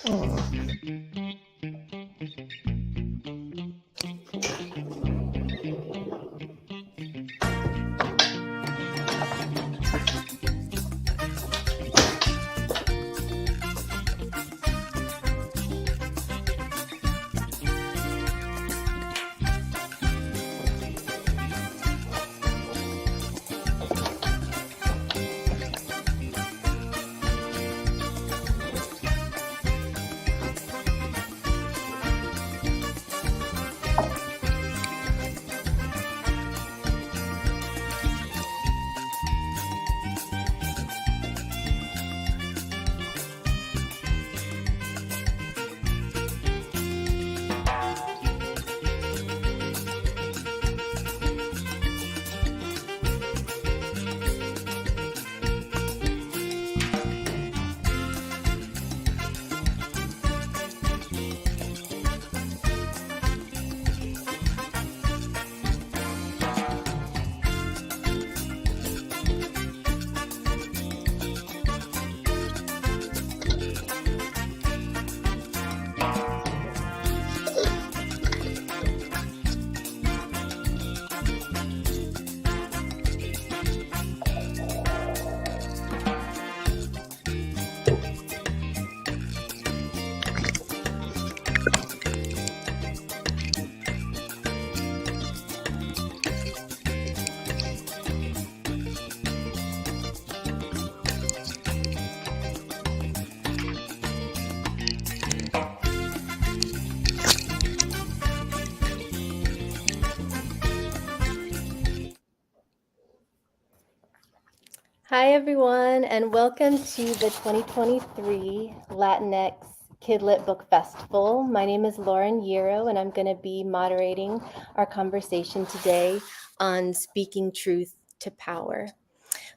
Aw. Hi, everyone, and welcome to the 2023 Latinx Kidlit Book Festival. My name is Lauren Yero, and I'm going to be moderating our conversation today on speaking truth to power.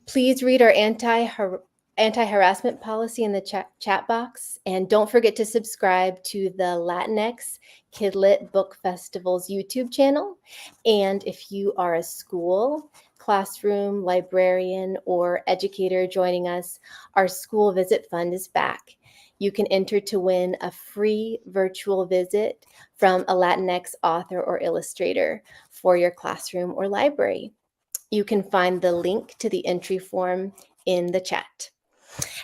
Please read our anti-harassment policy in the chat box, and don't forget to subscribe to the Latinx Kidlit Book Festival's YouTube channel. And if you are a school, classroom, librarian, or educator joining us, our school visit fund is back. You can enter to win a free virtual visit from a Latinx author or illustrator for your classroom or library. You can find the link to the entry form in the chat.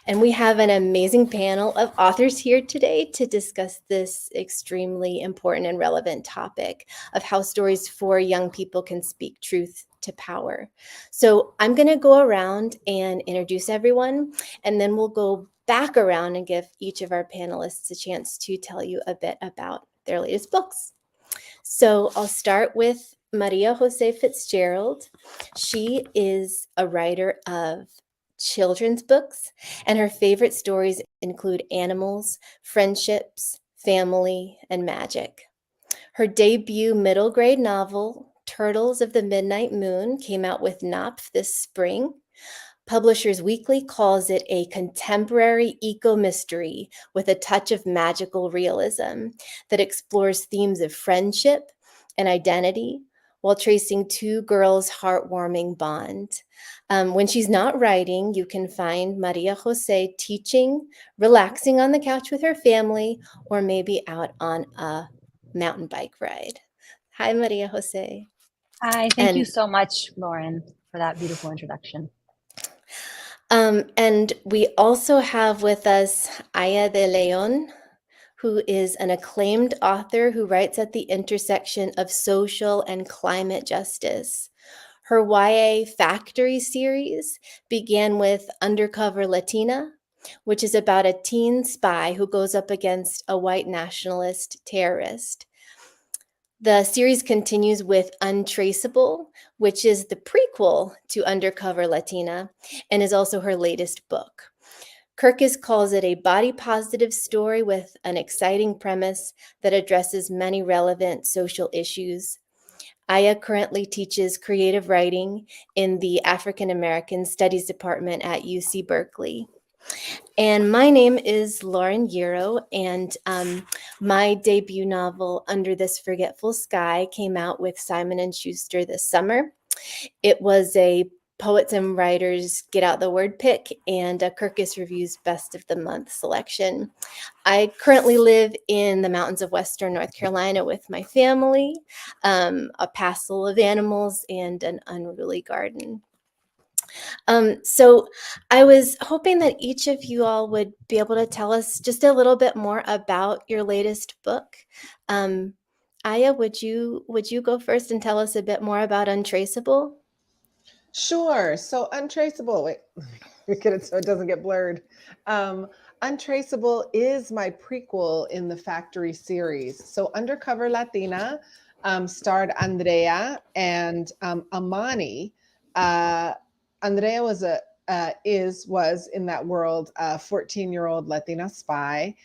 And we have an amazing panel of authors here today to discuss this extremely important and relevant topic of how stories for young people can speak truth to power. So I'm going to go around and introduce everyone, and then we'll go back around and give each of our panelists a chance to tell you a bit about their latest books. So I'll start with María José Fitzgerald. She is a writer of children's books, and her favorite stories include animals, friendships, family, and magic. Her debut middle grade novel, Turtles of the Midnight Moon, came out with Knopf this spring. Publishers Weekly calls it a contemporary eco-mystery with a touch of magical realism that explores themes of friendship and identity while tracing two girls' heartwarming bond. When she's not writing, you can find María José teaching, relaxing on the couch with her family, or maybe out on a mountain bike ride. Hi, María José. Hi, thank you so much, Lauren, for that beautiful introduction. And we also have with us Aya de León, who is an acclaimed author who writes at the intersection of social and climate justice. Her YA Factory series began with Undercover Latina, which is about a teen spy who goes up against a white nationalist terrorist. The series continues with Untraceable, which is the prequel to Undercover Latina and is also her latest book. Kirkus calls it a body-positive story with an exciting premise that addresses many relevant social issues. Aya currently teaches creative writing in the African American Studies Department at UC Berkeley. And my name is Lauren Yero, and my debut novel, Under This Forgetful Sky, came out with Simon & Schuster this summer. It was a Poets and Writers Get Out the Word Pick and Kirkus Review's Best of the Month selection. I currently live in the mountains of Western North Carolina with my family, a passel of animals, and an unruly garden. So I was hoping that each of you all would be able to tell us just a little bit more about your latest book. Aya, would you go first and tell us a bit more about Untraceable? Sure. So Untraceable, wait, get it so it doesn't get blurred. Untraceable is my prequel in the Factory series. So Undercover Latina starred Andrea and Amani. Andrea was was in that world a 14-year-old Latina spy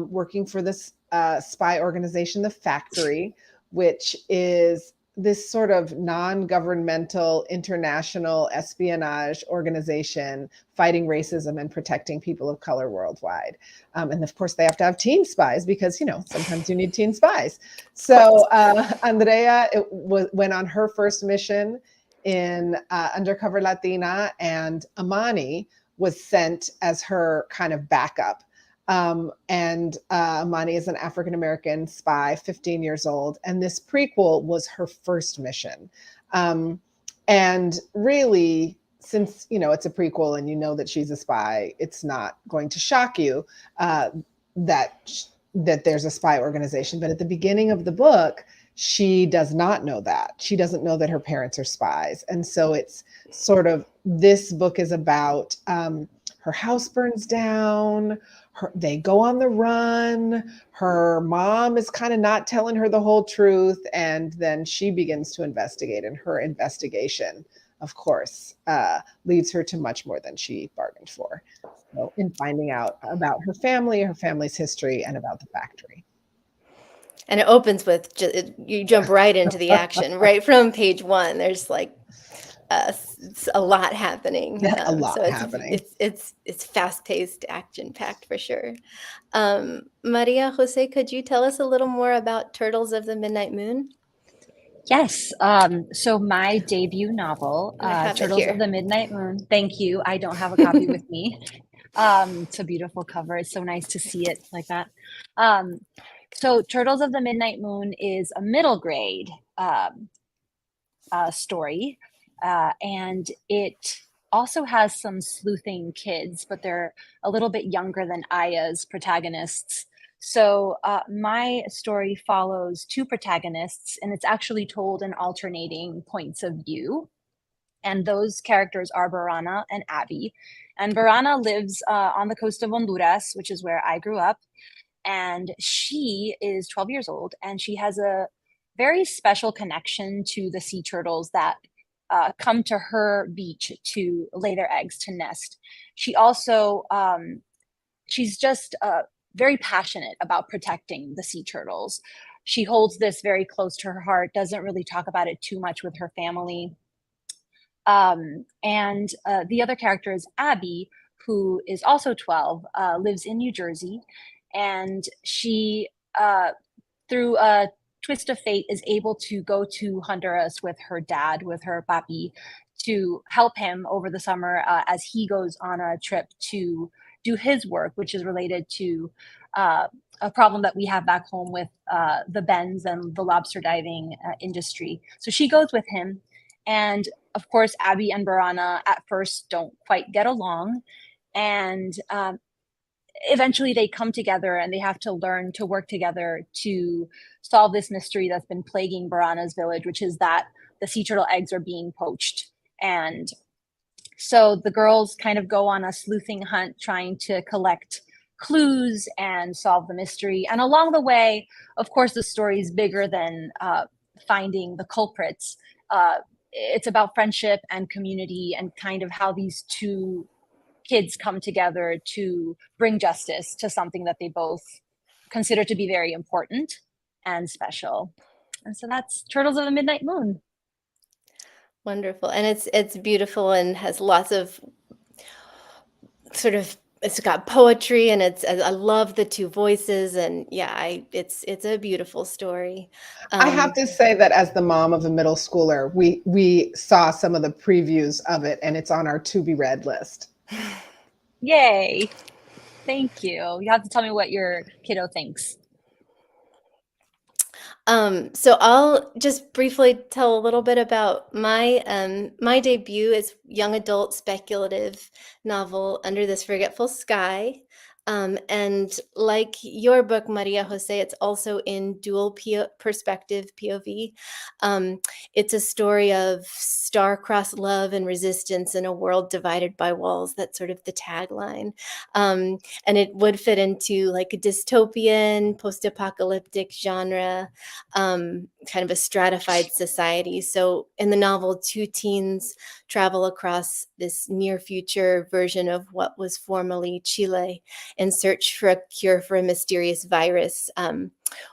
working for this spy organization, the Factory, which is this sort of non-governmental international espionage organization fighting racism and protecting people of color worldwide. And of course, they have to have teen spies because, you know, sometimes you need teen spies. So Andrea went on her first mission in Undercover Latina, and Amani was sent as her kind of backup. Amani is an African-American spy, 15 years old. And this prequel was her first mission. And really, since, you know, it's a prequel and you know that she's a spy, it's not going to shock you that there's a spy organization. But at the beginning of the book, she does not know that. She doesn't know that her parents are spies. And so it's sort of, this book is about her house burns down, they go on the run, her mom is kind of not telling her the whole truth, and then she begins to investigate, and her investigation, of course, leads her to much more than she bargained for. So in finding out about her family, her family's history, and about the Factory. And it opens with, you jump right into the action, right from page one. There's like a lot happening. A lot happening. It's fast-paced, action-packed for sure. María José, could you tell us a little more about Turtles of the Midnight Moon? Yes. So my debut novel, Turtles of the Midnight Moon. Thank you. I don't have a copy with me. It's a beautiful cover. It's so nice to see it like that. So Turtles of the Midnight Moon is a middle grade story. And it also has some sleuthing kids, but they're a little bit younger than Aya's protagonists. So my story follows two protagonists, and it's actually told in alternating points of view. And those characters are Barana and Abby. And Barana lives on the coast of Honduras, which is where I grew up. And she is 12 years old, and she has a very special connection to the sea turtles that come to her beach to lay their eggs, to nest. She also, she's just very passionate about protecting the sea turtles. She holds this very close to her heart, doesn't really talk about it too much with her family. The other character is Abby, who is also 12, lives in New Jersey. And she, through a twist of fate, is able to go to Honduras with her dad, with her papi, to help him over the summer as he goes on a trip to do his work, which is related to a problem that we have back home with the bends and the lobster diving industry. So she goes with him. And of course, Abby and Barana at first don't quite get along. And eventually they come together and they have to learn to work together to solve this mystery that's been plaguing Barana's village, which is that the sea turtle eggs are being poached. And so the girls kind of go on a sleuthing hunt, trying to collect clues and solve the mystery. And along the way, of course, the story is bigger than finding the culprits. It's about friendship and community and kind of how these two kids come together to bring justice to something that they both consider to be very important and special. And so that's Turtles of the Midnight Moon. Wonderful. And it's beautiful and has lots of sort of it's got poetry, and I love the two voices, and yeah, it's a beautiful story. I have to say that as the mom of a middle schooler, we saw some of the previews of it, and it's on our to be read list. Yay. Thank you. You have to tell me what your kiddo thinks. So I'll just briefly tell a little bit about my debut as young adult speculative novel, Under This Forgetful Sky. And like your book, Maria Jose, it's also in dual perspective POV. It's a story of star-crossed love and resistance in a world divided by walls. That's sort of the tagline. And it would fit into like a dystopian, post-apocalyptic genre, kind of a stratified society. So in the novel, two teens travel across this near future version of what was formerly Chile in search for a cure for a mysterious virus.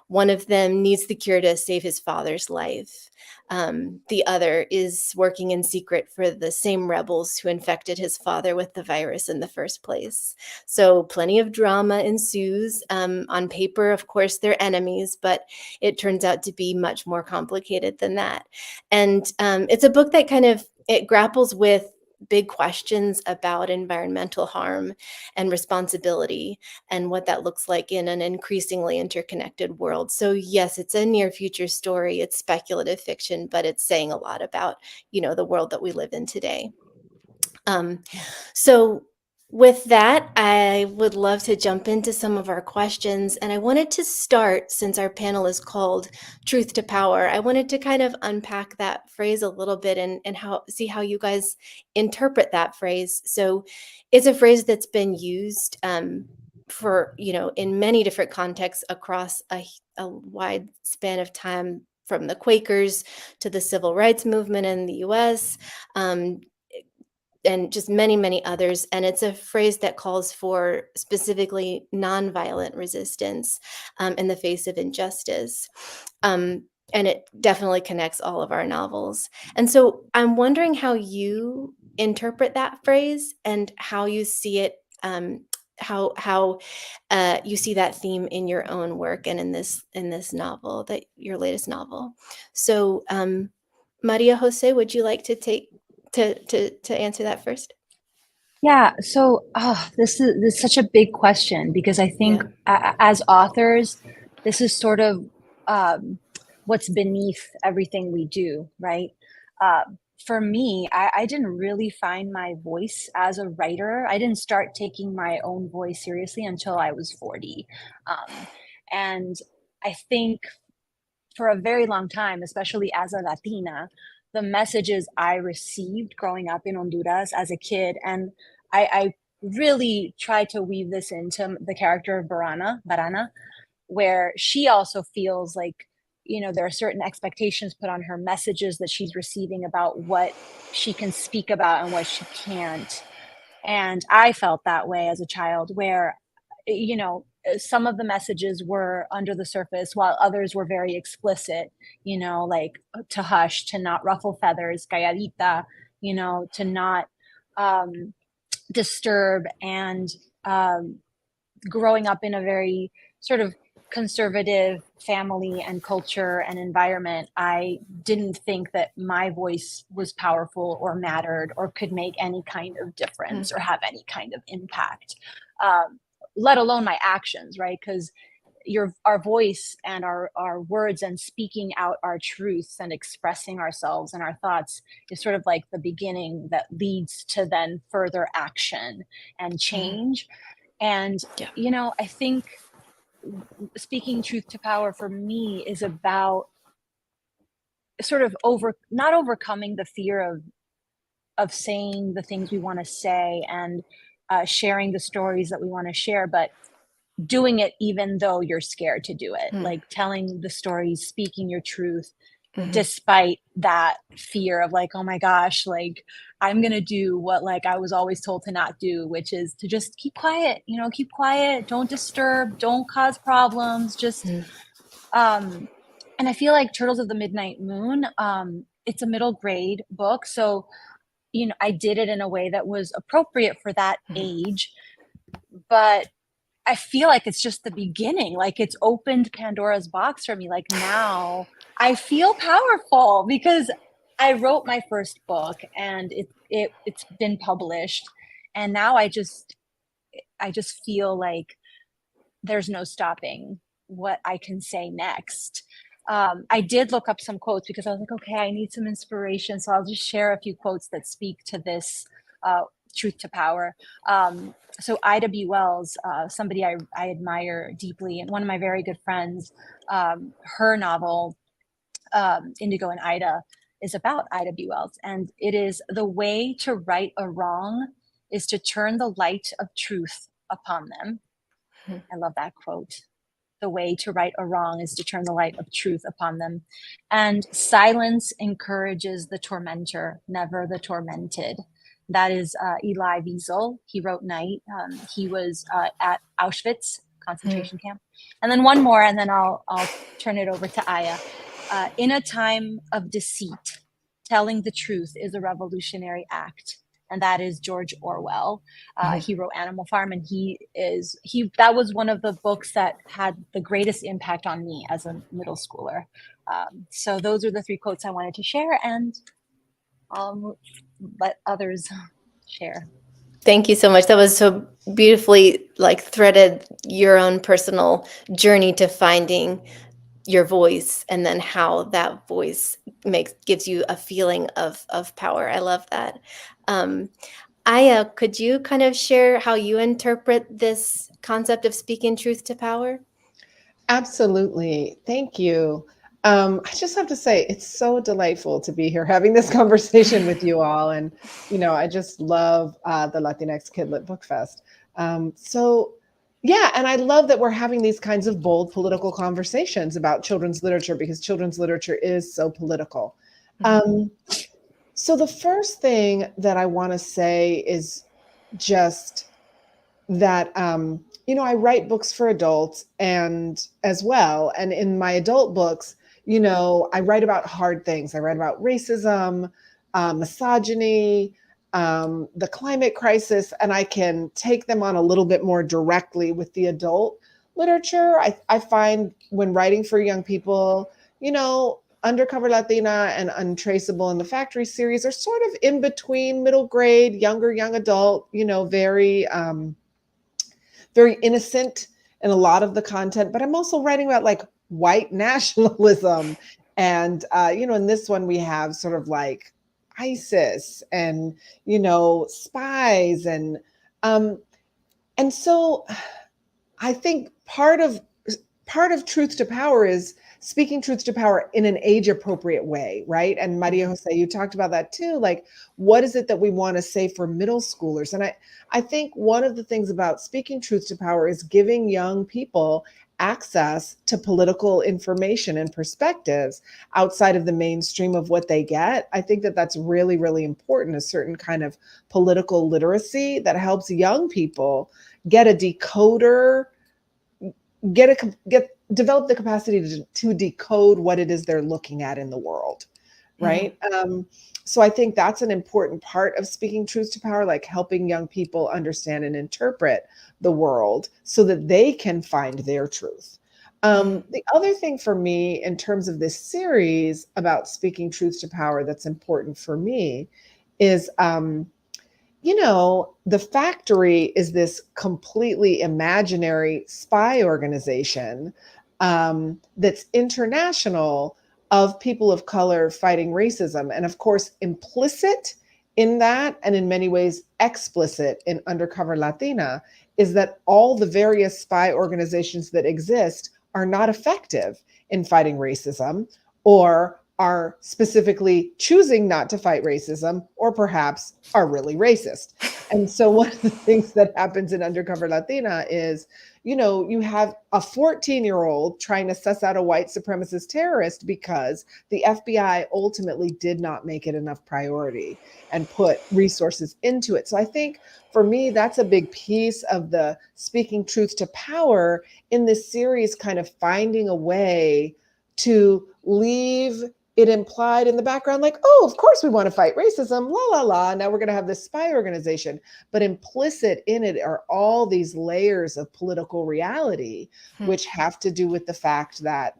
One of them needs the cure to save his father's life. The other is working in secret for the same rebels who infected his father with the virus in the first place. So plenty of drama ensues. On paper, of course, they're enemies, but it turns out to be much more complicated than that. And it's a book that it grapples with big questions about environmental harm and responsibility and what that looks like in an increasingly interconnected world. So yes, it's a near future story. It's speculative fiction, but it's saying a lot about, the world that we live in today. So with that, I would love to jump into some of our questions. And I wanted to start, since our panel is called Truth to Power, I wanted to kind of unpack that phrase a little bit and see how you guys interpret that phrase. So it's a phrase that's been used for, in many different contexts across a wide span of time, from the Quakers to the civil rights movement in the US, and just many, many others. And it's a phrase that calls for specifically nonviolent resistance in the face of injustice. And it definitely connects all of our novels. And so I'm wondering how you interpret that phrase and how you see it, how you see that theme in your own work and in this novel, that your latest novel. So Maria Jose, would you like to take to answer that first? Yeah, so this is such a big question, because I think as authors, this is sort of what's beneath everything we do, right? For me, I didn't really find my voice as a writer. I didn't start taking my own voice seriously until I was 40. And I think for a very long time, especially as a Latina, the messages I received growing up in Honduras as a kid, and I really tried to weave this into the character of Barana, where she also feels like, there are certain expectations put on her, messages that she's receiving about what she can speak about and what she can't. And I felt that way as a child, where, some of the messages were under the surface while others were very explicit, like to hush, to not ruffle feathers, calladita, to not disturb. And growing up in a very sort of conservative family and culture and environment, I didn't think that my voice was powerful or mattered or could make any kind of difference or have any kind of impact, let alone my actions, right? Because our voice and our words and speaking out our truths and expressing ourselves and our thoughts is sort of like the beginning that leads to then further action and change. And, I think speaking truth to power for me is about sort of not overcoming the fear of saying the things we want to say and sharing the stories that we want to share, but doing it even though you're scared to do it, like telling the stories, speaking your truth, despite that fear of like, oh my gosh, like I'm going to do what like I was always told to not do, which is to just keep quiet, keep quiet, don't disturb, don't cause problems, just, and I feel like Turtles of the Midnight Moon, it's a middle grade book. So, I did it in a way that was appropriate for that age. but I feel like it's just the beginning. Like it's opened Pandora's box for me. Like now I feel powerful because I wrote my first book and it's been published, and now I just feel like there's no stopping what I can say next. I did look up some quotes because I was like, okay, I need some inspiration. So I'll just share a few quotes that speak to this truth to power. So Ida B. Wells, somebody I admire deeply, and one of my very good friends, her novel, Indigo and Ida, is about Ida B. Wells. And it is, the way to right a wrong is to turn the light of truth upon them. I love that quote. The way to right a wrong is to turn the light of truth upon them. And silence encourages the tormentor, never the tormented. That is Elie Wiesel. He wrote Night. He was at Auschwitz concentration camp. And then one more, and then I'll turn it over to Aya. In a time of deceit, telling the truth is a revolutionary act. And that is George Orwell. He wrote Animal Farm, and that was one of the books that had the greatest impact on me as a middle schooler. So those are the 3 quotes I wanted to share, and I'll let others share. Thank you so much. That was so beautifully threaded your own personal journey to finding your voice, and then how that voice gives you a feeling of power. I love that. Aya, could you kind of share how you interpret this concept of speaking truth to power? Absolutely. Thank you. I just have to say, it's so delightful to be here having this conversation with you all. And, I just love the Latinx Kidlit Book Fest. Yeah, and I love that we're having these kinds of bold political conversations about children's literature, because children's literature is so political. So the first thing that I want to say is just that, I write books for adults and as well. And in my adult books, I write about hard things. I write about racism, misogyny, the climate crisis, and I can take them on a little bit more directly with the adult literature. I find when writing for young people, Undercover Latina and Untraceable and the Factory series are sort of in between middle grade, young adult, very, very innocent in a lot of the content. But I'm also writing about white nationalism. And, in this one, we have sort of ISIS and, spies. And so I think part of truth to power is speaking truth to power in an age appropriate way, right? And María José, you talked about that too. What is it that we want to say for middle schoolers? And I think one of the things about speaking truth to power is giving young people access to political information and perspectives outside of the mainstream of what they get. I think that that's really, really important, a certain kind of political literacy that helps young people get a decoder, develop the capacity to decode what it is they're looking at in the world, right? So I think that's an important part of speaking truth to power, helping young people understand and interpret the world so that they can find their truth. The other thing for me in terms of this series about speaking truth to power that's important for me is, the Factory is this completely imaginary spy organization that's international, of people of color fighting racism. And of course, implicit in that, and in many ways explicit in Undercover Latina, is that all the various spy organizations that exist are not effective in fighting racism, or are specifically choosing not to fight racism, or perhaps are really racist. And so one of the things that happens in Undercover Latina is, you have a 14-year-old trying to suss out a white supremacist terrorist because the FBI ultimately did not make it enough priority and put resources into it. So I think for me, that's a big piece of the speaking truth to power in this series, kind of finding a way to leave it implied in the background, like, oh, of course we want to fight racism, la, la, la. Now we're going to have this spy organization. But implicit in it are all these layers of political reality, which have to do with the fact that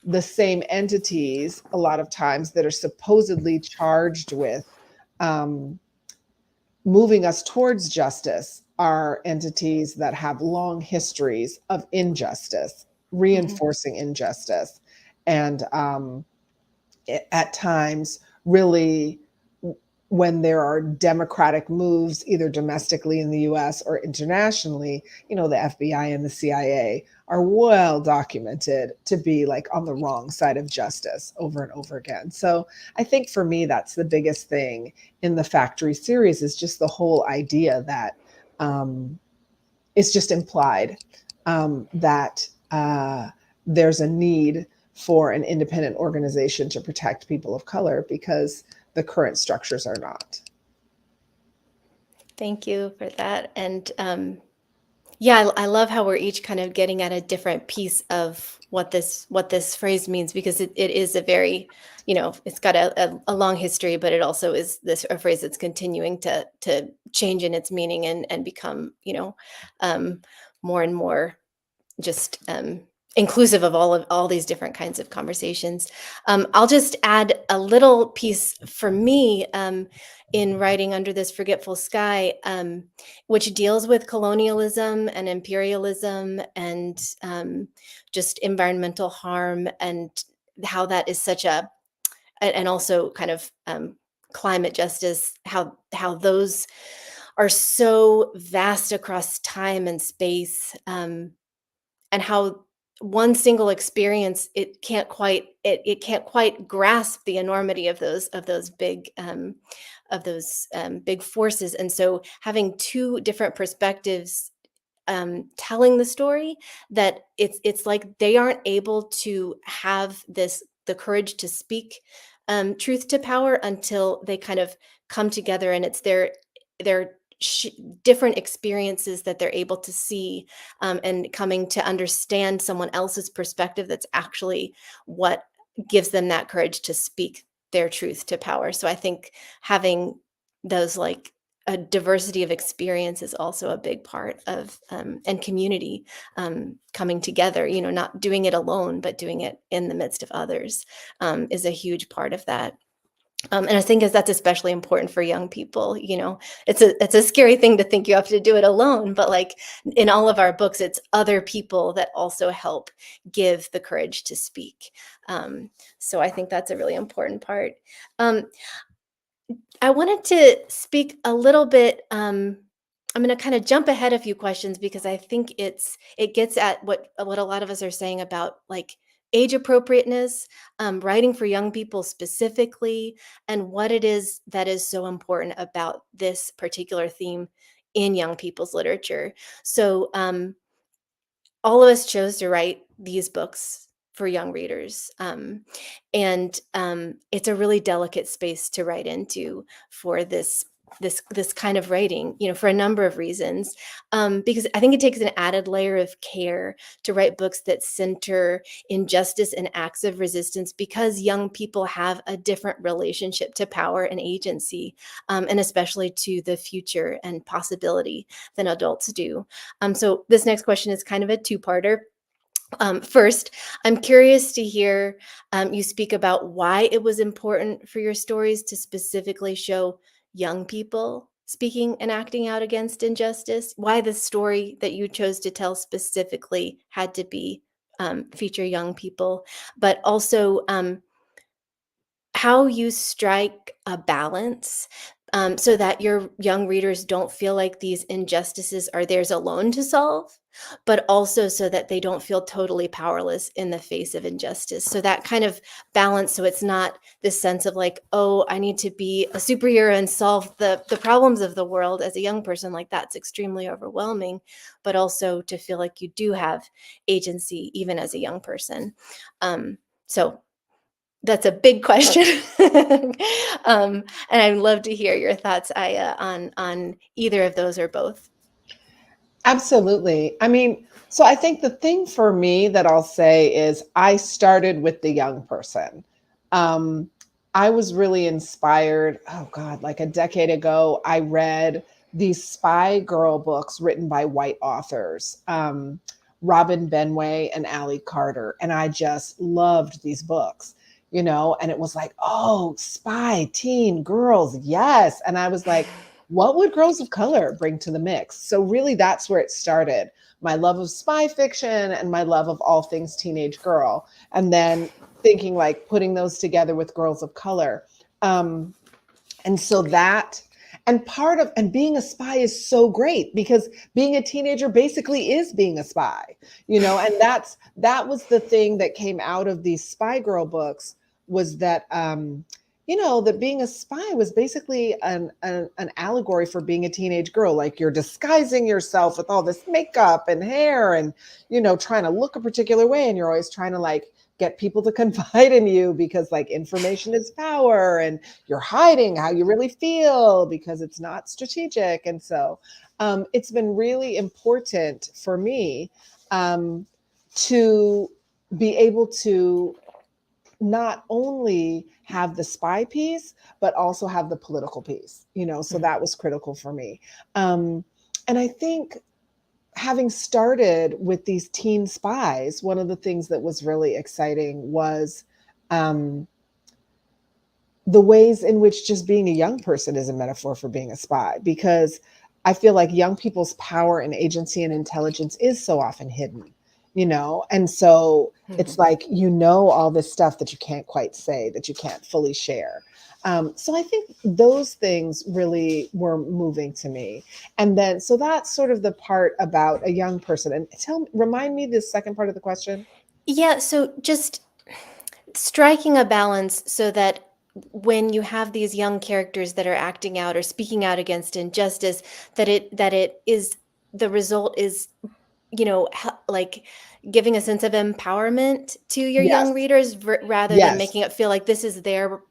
the same entities, a lot of times, that are supposedly charged with moving us towards justice are entities that have long histories of injustice, reinforcing injustice, and at times, really, when there are democratic moves, either domestically in the US or internationally, the FBI and the CIA are well documented to be like on the wrong side of justice over and over again. So I think for me, that's the biggest thing in the Factory series, is just the whole idea that it's just implied that there's a need for an independent organization to protect people of color because the current structures are not. Thank you for that. And yeah, I love how we're each kind of getting at a different piece of what this phrase means, because it is a very, it's got a long history, but it also is a phrase that's continuing to change in its meaning and become, more and more just inclusive of all these different kinds of conversations. I'll just add a little piece for me in writing Under This Forgetful Sky, which deals with colonialism and imperialism and just environmental harm, and how that is such and also kind of climate justice, how those are so vast across time and space, and how one single experience, it can't quite grasp the enormity of those big big forces. And so having two different perspectives telling the story, that it's like they aren't able to have the courage to speak truth to power until they kind of come together, and it's their different experiences that they're able to see, and coming to understand someone else's perspective. That's actually what gives them that courage to speak their truth to power. So I think having those, like, a diversity of experience is also a big part of and community coming together, not doing it alone, but doing it in the midst of others, is a huge part of that. And I think that's especially important for young people. It's a scary thing to think you have to do it alone, but like in all of our books, it's other people that also help give the courage to speak. So I think that's a really important part. I wanted to speak a little bit. I'm going to kind of jump ahead a few questions, because I think it gets at what a lot of us are saying about, like, age appropriateness, writing for young people specifically, and what it is that is so important about this particular theme in young people's literature. So all of us chose to write these books for young readers. And it's a really delicate space to write into for this kind of writing, for a number of reasons. Because I think it takes an added layer of care to write books that center injustice and acts of resistance, because young people have a different relationship to power and agency, and especially to the future and possibility, than adults do. So this next question is kind of a two-parter. First, I'm curious to hear you speak about why it was important for your stories to specifically show young people speaking and acting out against injustice, why the story that you chose to tell specifically had to be feature young people, but also how you strike a balance so that your young readers don't feel like these injustices are theirs alone to solve, but also so that they don't feel totally powerless in the face of injustice. So that kind of balance, so it's not this sense of like, oh, I need to be a superhero and solve the problems of the world as a young person. Like, that's extremely overwhelming, but also to feel like you do have agency even as a young person. So that's a big question. And I'd love to hear your thoughts, Aya, on either of those or both. Absolutely. I mean, so I think the thing for me that I'll say is I started with the young person. I was really inspired. Oh God, like a decade ago, I read these spy girl books written by white authors, Robin Benway and Allie Carter. And I just loved these books, you know, and it was like, oh, spy, teen, girls, yes. And I was like, what would girls of color bring to the mix? So really that's where it started. My love of spy fiction and my love of all things teenage girl. And then thinking like putting those together with girls of color. And so that, and being a spy is so great because being a teenager basically is being a spy, you know, and that was the thing that came out of these spy girl books was that, you know, that being a spy was basically an allegory for being a teenage girl. Like you're disguising yourself with all this makeup and hair and, you know, trying to look a particular way. And you're always trying to like get people to confide in you because like information is power and you're hiding how you really feel because it's not strategic. And so it's been really important for me to be able to not only have the spy piece, but also have the political piece, you know, so that was critical for me. And I think having started with these teen spies, one of the things that was really exciting was the ways in which just being a young person is a metaphor for being a spy, because I feel like young people's power and agency and intelligence is so often hidden, you know? And so it's like, you know, all this stuff that you can't quite say, that you can't fully share. So I think those things really were moving to me. And then, so that's sort of the part about a young person. And remind me the second part of the question. Yeah, so just striking a balance so that when you have these young characters that are acting out or speaking out against injustice, that it is, the result is, you know, like giving a sense of empowerment to your Yes. young readers rather than Yes. making it feel like this is their,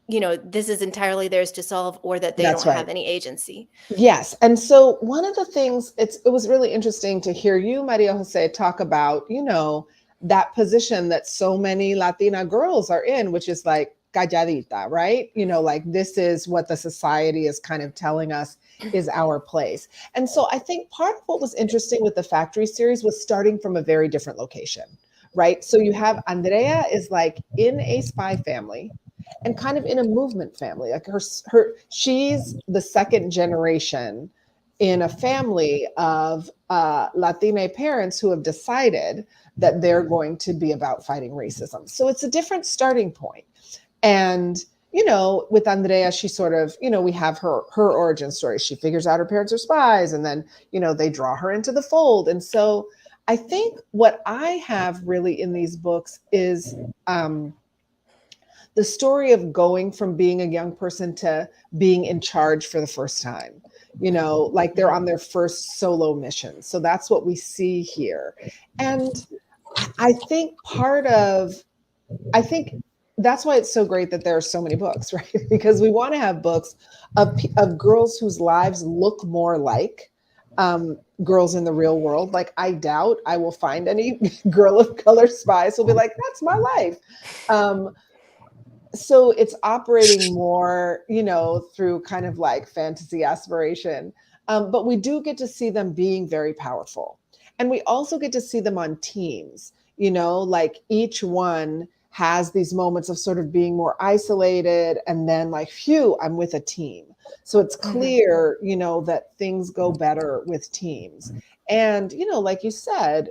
you know, this is entirely theirs to solve, or that they That's don't right. have any agency. Yes. And so one of the things, it was really interesting to hear you, Maria Jose, talk about, you know, that position that so many Latina girls are in, which is like calladita, right? You know, like this is what the society is kind of telling us is our place. And so I think part of what was interesting with the Factory series was starting from a very different location, right? So you have Andrea is like in a spy family and kind of in a movement family. Like she's the second generation in a family of Latina parents who have decided that they're going to be about fighting racism. So it's a different starting point. And, you know, with Andrea, she sort of, you know, we have her origin story. She figures out her parents are spies, and then, you know, they draw her into the fold. And so I think what I have really in these books is the story of going from being a young person to being in charge for the first time, you know, like they're on their first solo mission. So that's what we see here. And I think that's why it's so great that there are so many books, right? Because we want to have books of girls whose lives look more like girls in the real world. Like I doubt I will find any girl of color spies who'll be like, that's my life. So it's operating more, you know, through kind of like fantasy aspiration. But we do get to see them being very powerful. And we also get to see them on teams, you know, like each one has these moments of sort of being more isolated and then like, phew, I'm with a team. So it's clear, you know, that things go better with teams. And, you know, like you said,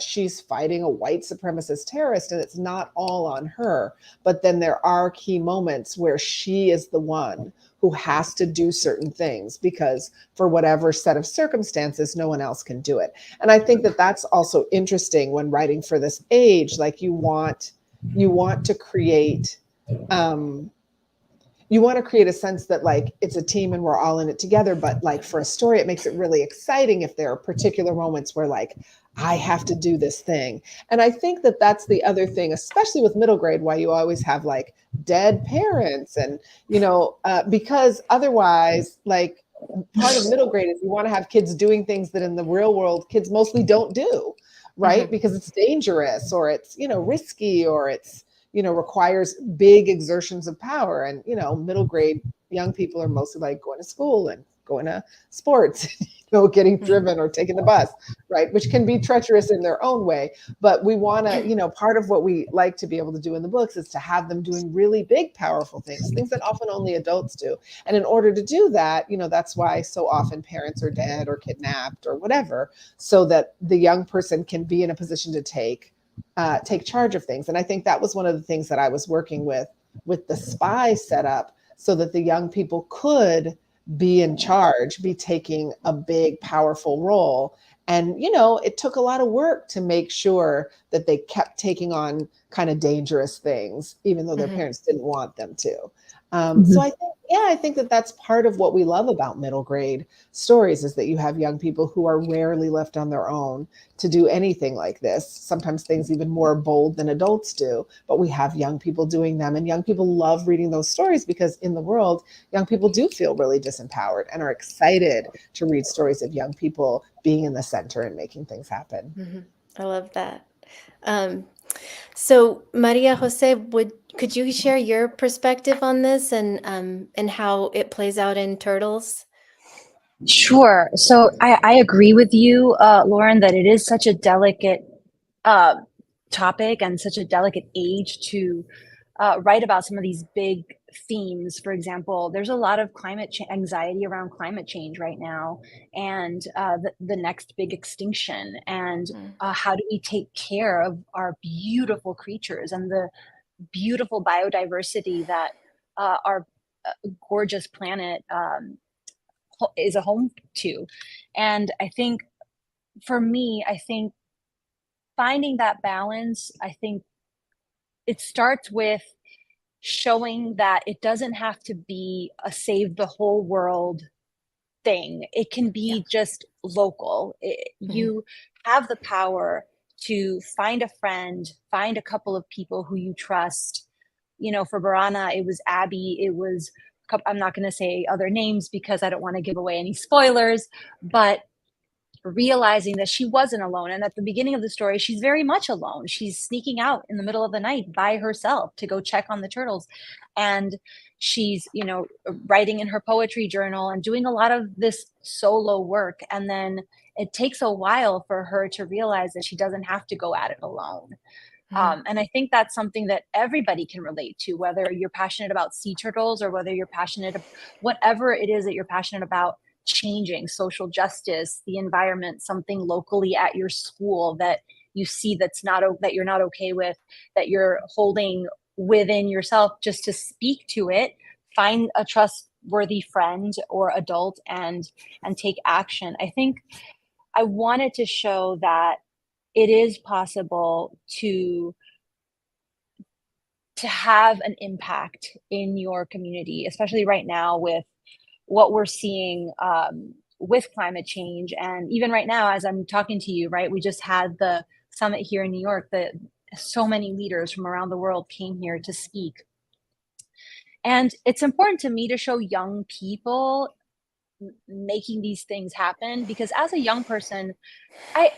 she's fighting a white supremacist terrorist and it's not all on her. But then there are key moments where she is the one who has to do certain things because for whatever set of circumstances, no one else can do it. And I think that that's also interesting when writing for this age. Like you want to create a sense that like it's a team and we're all in it together. But like for a story, it makes it really exciting if there are particular moments where like I have to do this thing. And I think that that's the other thing, especially with middle grade, why you always have like dead parents and, you know, because otherwise, like part of middle grade is you want to have kids doing things that in the real world kids mostly don't do, right? Because it's dangerous or it's, you know, risky or it's, requires big exertions of power. And, middle grade young people are mostly like going to school and going to sports, getting driven or taking the bus, right? Which can be treacherous in their own way. But we want to, part of what we like to be able to do in the books is to have them doing really big, powerful things that often only adults do. And in order to do that, that's why so often parents are dead or kidnapped or whatever, so that the young person can be in a position to take charge of things. And I think that was one of the things that I was working with the spy setup, so that the young people could be in charge, be taking a big, powerful role. And, it took a lot of work to make sure that they kept taking on kind of dangerous things, even though their parents didn't want them to. So I think that that's part of what we love about middle grade stories, is that you have young people who are rarely left on their own to do anything like this. Sometimes things even more bold than adults do, but we have young people doing them, and young people love reading those stories because in the world, young people do feel really disempowered and are excited to read stories of young people being in the center and making things happen. I love that. So Maria Jose, could you share your perspective on this and how it plays out in Turtles? Sure. So I agree with you, Lauren, that it is such a delicate topic and such a delicate age to write about some of these big themes. For example, there's a lot of anxiety around climate change right now, and the next big extinction, and how do we take care of our beautiful creatures and the beautiful biodiversity that our gorgeous planet is a home to. And I think for me, finding that balance, I think it starts with showing that it doesn't have to be a save the whole world thing. It can be just local. You have the power to find a friend, find a couple of people who you trust. For Barana, it was Abby. It was, I'm not going to say other names because I don't want to give away any spoilers, but realizing that she wasn't alone. And at the beginning of the story, she's very much alone. She's sneaking out in the middle of the night by herself to go check on the turtles. And she's, writing in her poetry journal and doing a lot of this solo work. And then it takes a while for her to realize that she doesn't have to go at it alone. And I think that's something that everybody can relate to, whether you're passionate about sea turtles or whether you're passionate, whatever it is that you're passionate about, changing social justice, the environment, something locally at your school that you see that you're not okay with, that you're holding within yourself, just to speak to it, find a trustworthy friend or adult and take action. I think I wanted to show that it is possible to have an impact in your community, especially right now with what we're seeing with climate change. And even right now, as I'm talking to you, right, we just had the summit here in New York that so many leaders from around the world came here to speak. And it's important to me to show young people making these things happen, because as a young person, I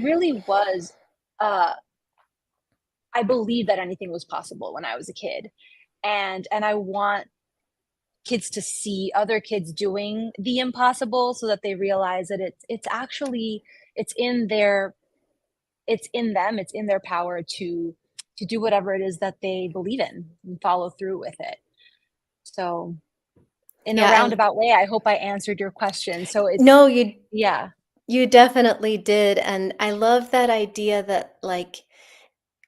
really was, I believed that anything was possible when I was a kid. And I want kids to see other kids doing the impossible, so that they realize that it's in them, it's in their power to do whatever it is that they believe in and follow through with it. So in a roundabout way, I hope I answered your question. So it's no, you definitely did. And I love that idea that, like,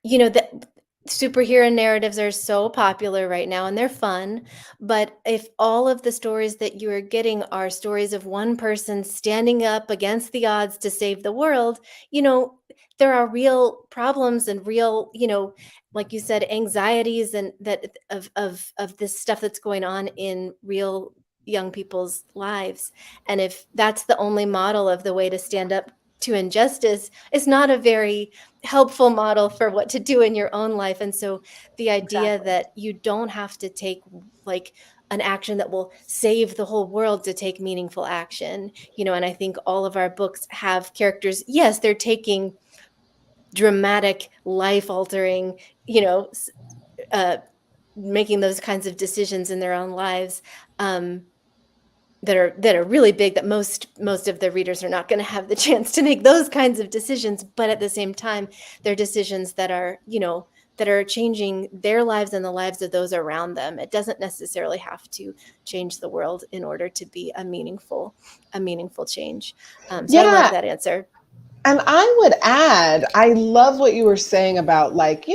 that superhero narratives are so popular right now and they're fun, but if all of the stories that you are getting are stories of one person standing up against the odds to save the world, there are real problems and real, like you said, anxieties and that of this stuff that's going on in real young people's lives. And if that's the only model of the way to stand up to injustice, it's not a very helpful model for what to do in your own life. And so the idea that you don't have to take like an action that will save the whole world to take meaningful action, and I think all of our books have characters. Yes, they're taking dramatic, life-altering, making those kinds of decisions in their own lives, that are really big, that most of the readers are not going to have the chance to make those kinds of decisions. But at the same time, they're decisions that are, that are changing their lives and the lives of those around them. It doesn't necessarily have to change the world in order to be a meaningful change. So I love that answer. And I would add, I love what you were saying about, like,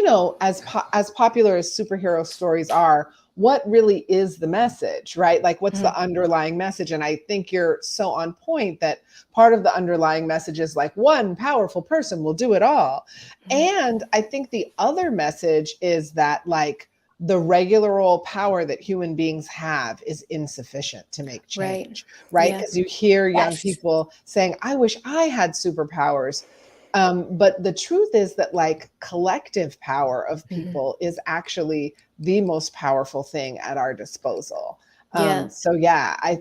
as popular as superhero stories are, what really is the message, right? Like, what's the underlying message? And I think you're so on point that part of the underlying message is like, one powerful person will do it all. And I think the other message is that, like, the regular old power that human beings have is insufficient to make change, right? Because you hear young people saying, I wish I had superpowers. But the truth is that, like, collective power of people is actually the most powerful thing at our disposal. So yeah, I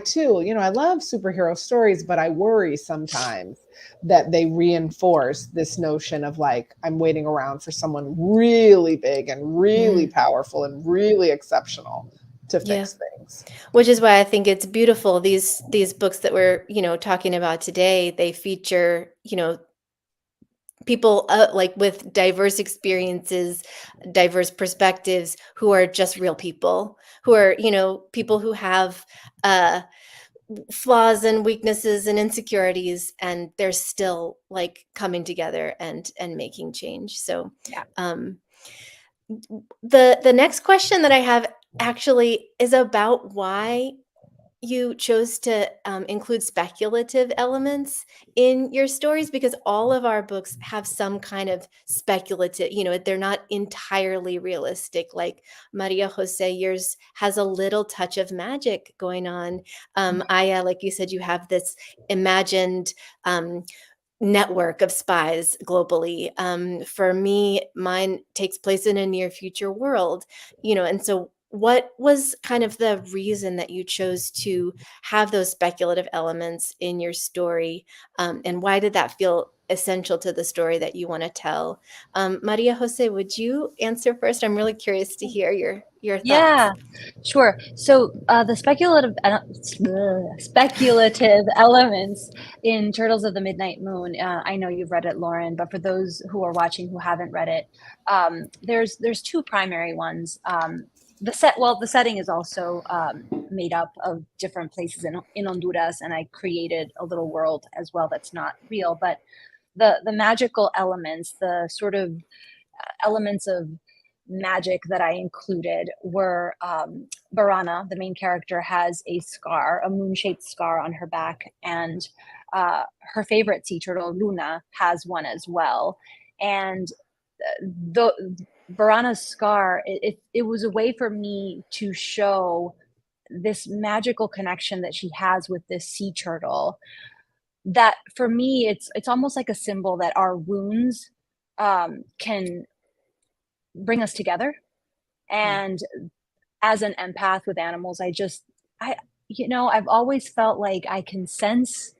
too, I love superhero stories, but I worry sometimes that they reinforce this notion of, like, I'm waiting around for someone really big and really powerful and really exceptional to fix things. Which is why I think it's beautiful. These books that we're, talking about today, they feature, people like with diverse experiences, diverse perspectives, who are just real people, who are, people who have flaws and weaknesses and insecurities, and they're still, like, coming together and making change. So the next question that I have actually is about why you chose to include speculative elements in your stories, because all of our books have some kind of speculative, they're not entirely realistic. Like Maria Jose, yours has a little touch of magic going on. Aya, like you said, you have this imagined network of spies globally. For me, mine takes place in a near future world, and so what was kind of the reason that you chose to have those speculative elements in your story? And why did that feel essential to the story that you want to tell? Maria Jose, would you answer first? I'm really curious to hear your thoughts. Yeah, sure. So the speculative elements in Turtles of the Midnight Moon, I know you've read it, Lauren, but for those who are watching who haven't read it, there's two primary ones. The setting is also made up of different places in Honduras, and I created a little world as well that's not real. But the magical elements, the sort of elements of magic that I included were Barana, the main character, has a scar, a moon-shaped scar on her back, and her favorite sea turtle, Luna, has one as well. And Barana's scar, it was a way for me to show this magical connection that she has with this sea turtle, that for me it's almost like a symbol that our wounds can bring us together. And as an empath with animals, I've always felt like I can sense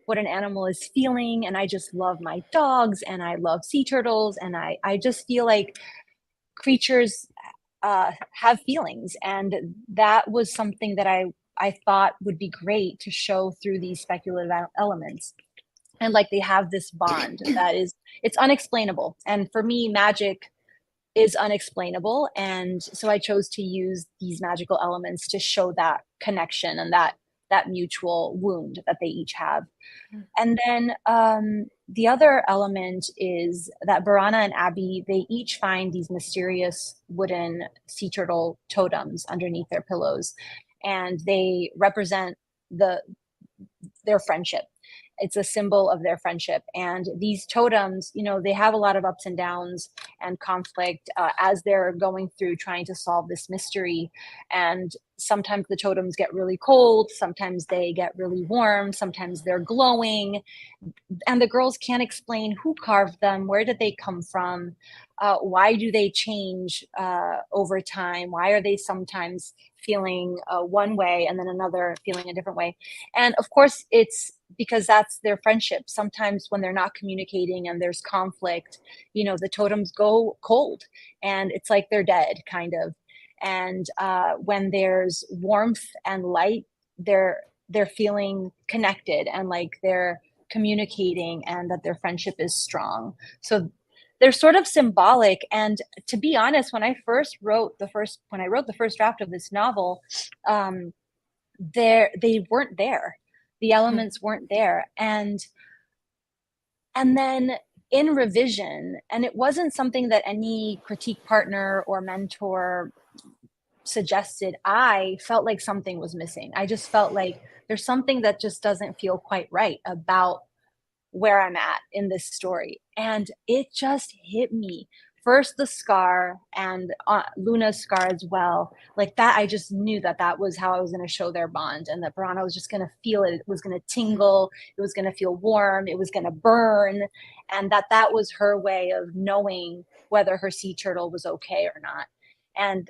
what an animal is feeling, and I just love my dogs, and I love sea turtles, and I just feel like creatures have feelings, and that was something that I thought would be great to show through these speculative elements. And like, they have this bond that it's unexplainable, and for me, magic is unexplainable, and so I chose to use these magical elements to show that connection and that mutual wound that they each have. And then the other element is that Barana and Abby, they each find these mysterious wooden sea turtle totems underneath their pillows, and they represent their friendship. It's a symbol of their friendship. And these totems, they have a lot of ups and downs and conflict as they're going through trying to solve this mystery. And sometimes the totems get really cold, sometimes they get really warm, sometimes they're glowing, and the girls can't explain who carved them, where did they come from, why do they change over time, why are they sometimes feeling one way and then another feeling a different way. And of course it's because that's their friendship. Sometimes when they're not communicating and there's conflict, you know, the totems go cold and it's like they're dead, kind of. And when there's warmth and light, they're feeling connected and like they're communicating and that their friendship is strong. So they're sort of symbolic. And to be honest, when I wrote the first draft of this novel, they weren't there. The elements weren't there. And then in revision, and it wasn't something that any critique partner or mentor suggested, I felt like something was missing. I just felt like there's something that just doesn't feel quite right about where I'm at in this story. And it just hit me. First, the scar and Luna's scar as well. Like that, I just knew that that was how I was going to show their bond, and that Brana was just going to feel it. It was going to tingle. It was going to feel warm. It was going to burn. And that was her way of knowing whether her sea turtle was okay or not. And,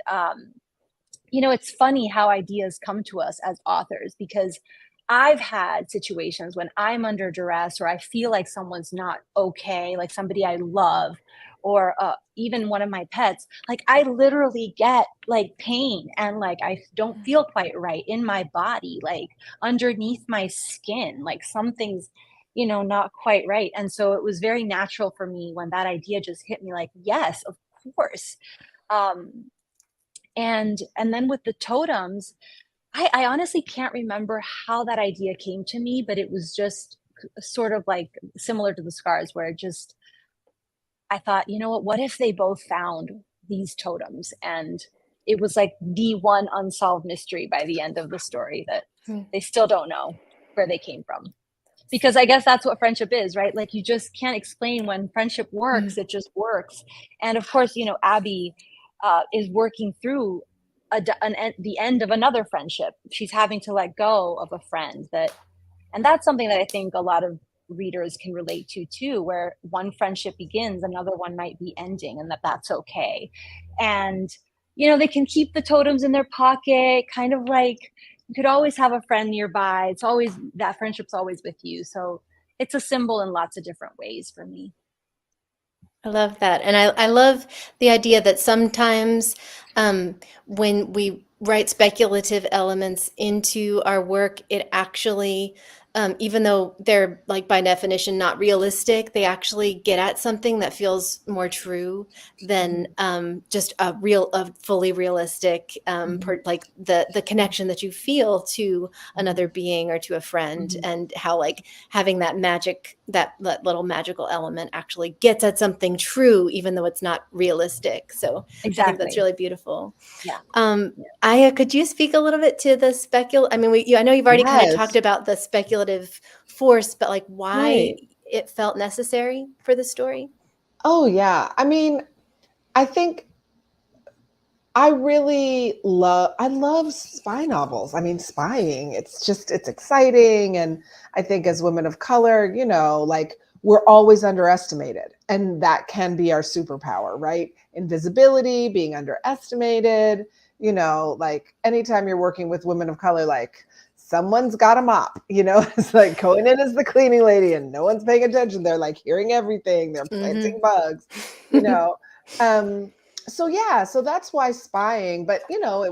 you know, it's funny how ideas come to us as authors, because I've had situations when I'm under duress or I feel like someone's not okay, like somebody I love, or even one of my pets, like I literally get like pain and like I don't feel quite right in my body, like underneath my skin, like something's, you know, not quite right. And so it was very natural for me when that idea just hit me, like, yes, of course. And then with the totems, I honestly can't remember how that idea came to me, but it was just sort of like similar to the scars, where it just, I thought, you know what if they both found these totems, and it was like the one unsolved mystery by the end of the story that they still don't know where they came from. Because I guess that's what friendship is, right? Like you just can't explain when friendship works, it just works. And of course, you know, Abby is working through the end of another friendship. She's having to let go of a friend and that's something that I think a lot of readers can relate to too, where one friendship begins, another one might be ending, and that's okay. And, you know, they can keep the totems in their pocket, kind of like you could always have a friend nearby. It's always, that friendship's always with you. So it's a symbol in lots of different ways for me. I love that. And I love the idea that sometimes when we write speculative elements into our work, it actually, even though they're like by definition not realistic, they actually get at something that feels more true than just a fully realistic, like the connection that you feel to another being or to a friend, and how like having that magic, that little magical element actually gets at something true, even though it's not realistic. So Exactly. I think that's really beautiful. Yeah. Aya, could you speak a little bit to the I mean, I know you've already kind of talked about the speculative force, but like why it felt necessary for the story? Oh, yeah. I mean, I think I love spy novels. I mean, spying, it's exciting. And I think as women of color, you know, like we're always underestimated, and that can be our superpower, right? Invisibility, being underestimated, you know, like anytime you're working with women of color, like someone's got a mop, you know, it's like going in as the cleaning lady and no one's paying attention. They're like hearing everything. They're planting bugs, you know. So yeah, so that's why spying, but you know,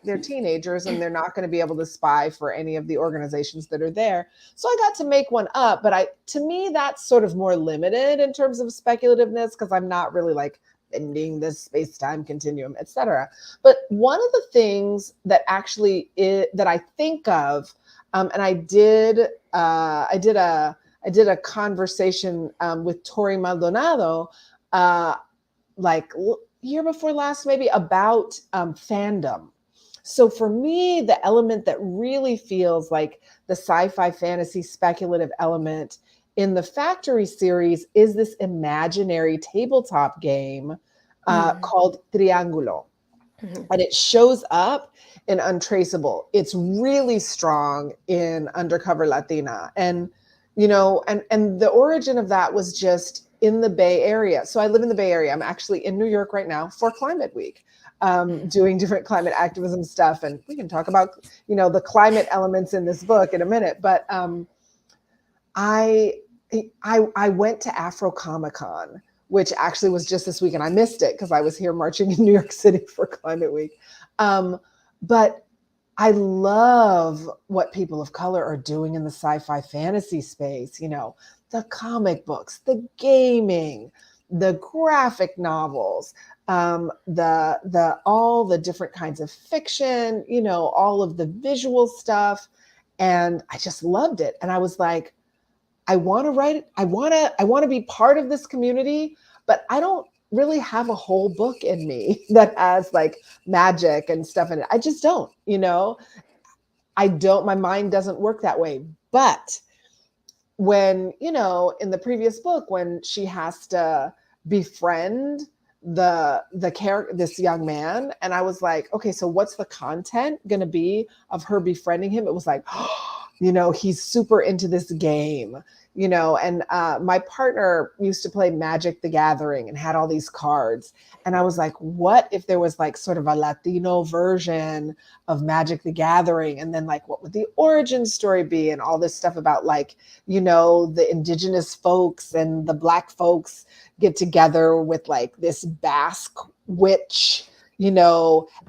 they're teenagers and they're not going to be able to spy for any of the organizations that are there. So I got to make one up, but to me, that's sort of more limited in terms of speculativeness, because I'm not really like bending this space-time continuum, etc. But one of the things that actually that I think of, and I did a conversation with Tori Maldonado, like year before last, maybe, about fandom. So for me, the element that really feels like the sci-fi fantasy speculative element in the Factory series is this imaginary tabletop game called Triángulo. Mhm. And it shows up in Untraceable. It's really strong in Undercover Latina. And, and the origin of that was just in the Bay Area. So I live in the Bay Area. I'm actually in New York right now for Climate Week, doing different climate activism stuff. And we can talk about, the climate elements in this book in a minute. But I went to Afro Comic Con, which actually was just this week, and I missed it because I was here marching in New York City for Climate Week. But I love what people of color are doing in the sci-fi fantasy space, the comic books, the gaming, the graphic novels, the all the different kinds of fiction, all of the visual stuff. And I just loved it. And I was like, I want to write it. I want to be part of this community, but I don't really have a whole book in me that has like magic and stuff in it. I just don't, my mind doesn't work that way. But when, in the previous book, when she has to befriend the character, this young man, and I was like, okay, so what's the content going to be of her befriending him? It was like, he's super into this game, and my partner used to play Magic the Gathering and had all these cards. And I was like, what if there was like sort of a Latino version of Magic the Gathering? And then like, what would the origin story be? And all this stuff about like, the indigenous folks and the Black folks get together with like this Basque witch,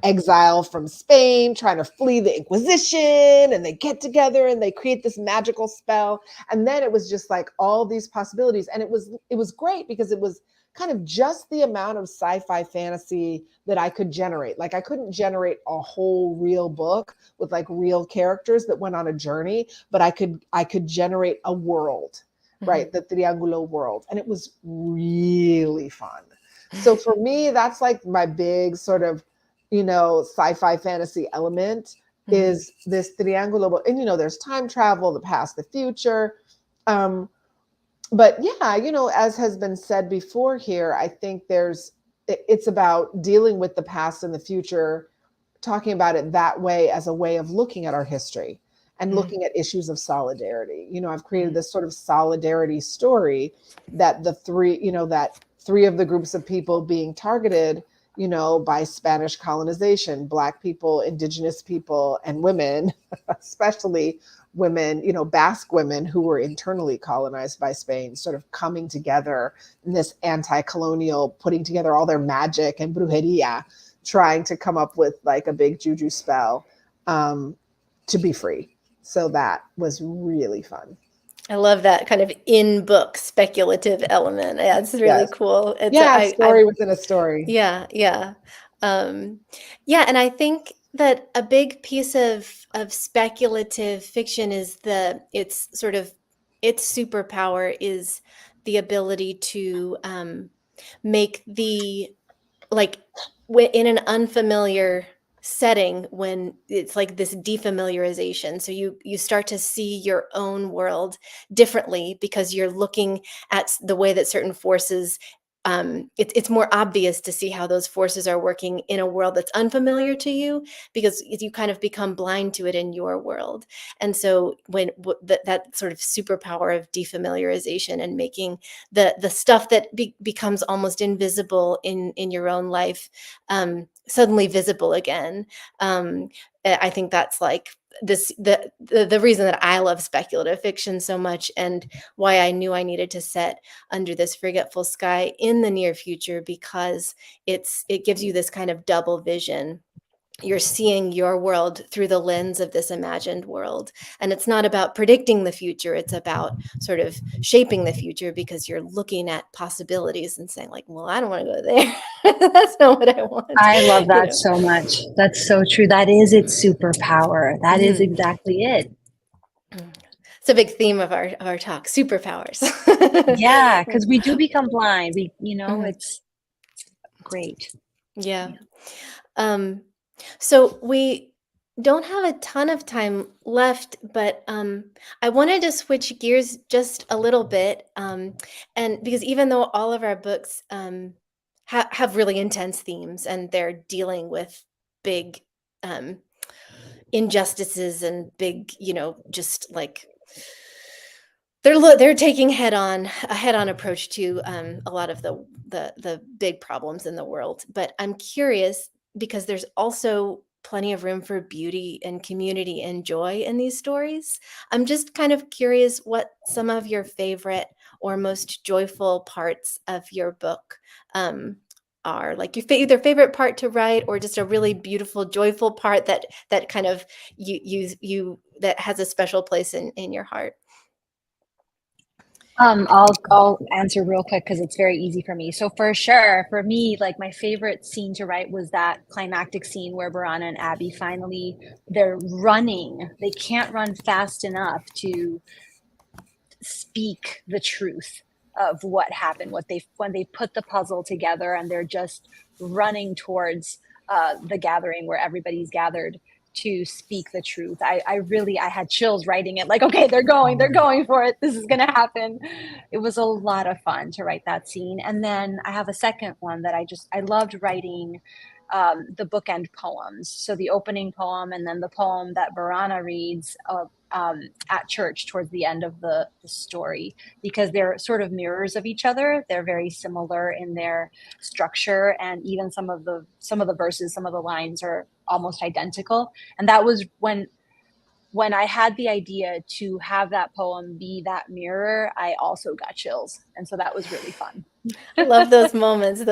exile from Spain, trying to flee the Inquisition, and they get together and they create this magical spell. And then it was just like all these possibilities. And it was great because it was kind of just the amount of sci-fi fantasy that I could generate. Like I couldn't generate a whole real book with like real characters that went on a journey, but I could generate a world, right? The Triangulo world. And it was really fun. So for me, that's like my big sort of, sci-fi fantasy element is this triangulo. And, there's time travel, the past, the future. But yeah, as has been said before here, I think it's about dealing with the past and the future, talking about it that way as a way of looking at our history and looking at issues of solidarity. I've created this sort of solidarity story that that three of the groups of people being targeted, by Spanish colonization, Black people, indigenous people, and women, especially women, Basque women who were internally colonized by Spain, sort of coming together in this anti-colonial, putting together all their magic and brujeria, trying to come up with like a big juju spell to be free. So that was really fun. I love that kind of in-book speculative element. Yeah, it's really cool. It's story within a story. Yeah. Yeah, and I think that a big piece of speculative fiction is its superpower is the ability to make the in an unfamiliar setting, when it's like this defamiliarization, so you start to see your own world differently because you're looking at the way that certain forces, it's more obvious to see how those forces are working in a world that's unfamiliar to you, because you kind of become blind to it in your world. And so when that sort of superpower of defamiliarization and making the stuff that becomes almost invisible in your own life suddenly visible again. I think that's like the reason that I love speculative fiction so much, and why I knew I needed to set Under This Forgetful Sky in the near future, because it gives you this kind of double vision. You're seeing your world through the lens of this imagined world. And it's not about predicting the future. It's about sort of shaping the future, because you're looking at possibilities and saying like, well, I don't want to go there. That's not what I want. I love that so much. That's so true. That is its superpower. That is exactly it. It's a big theme of our talk, superpowers. Yeah, because we do become blind. It's great. Yeah. So we don't have a ton of time left, but I wanted to switch gears just a little bit. And because even though all of our books have really intense themes, and they're dealing with big injustices and big, just like they're taking a head-on approach to a lot of the big problems in the world. But I'm curious because there's also plenty of room for beauty and community and joy in these stories. I'm just kind of curious what some of your favorite or most joyful parts of your book are, like your either favorite part to write or just a really beautiful, joyful part that kind of you that has a special place in your heart. I'll answer real quick because it's very easy for me. So for sure, for me, like my favorite scene to write was that climactic scene where Barana and Abby finally they're running. They can't run fast enough to speak the truth of what happened. When they put the puzzle together and they're just running towards the gathering where everybody's gathered to speak the truth. I had chills writing it, like, okay, they're going for it. This is going to happen. It was a lot of fun to write that scene. And then I have a second one that I loved writing the bookend poems. So the opening poem and then the poem that Barana reads at church towards the end of the story, because they're sort of mirrors of each other. They're very similar in their structure, and even some of the verses, some of the lines are almost identical. And that was when I had the idea to have that poem be that mirror, I also got chills. And so that was really fun. I love those moments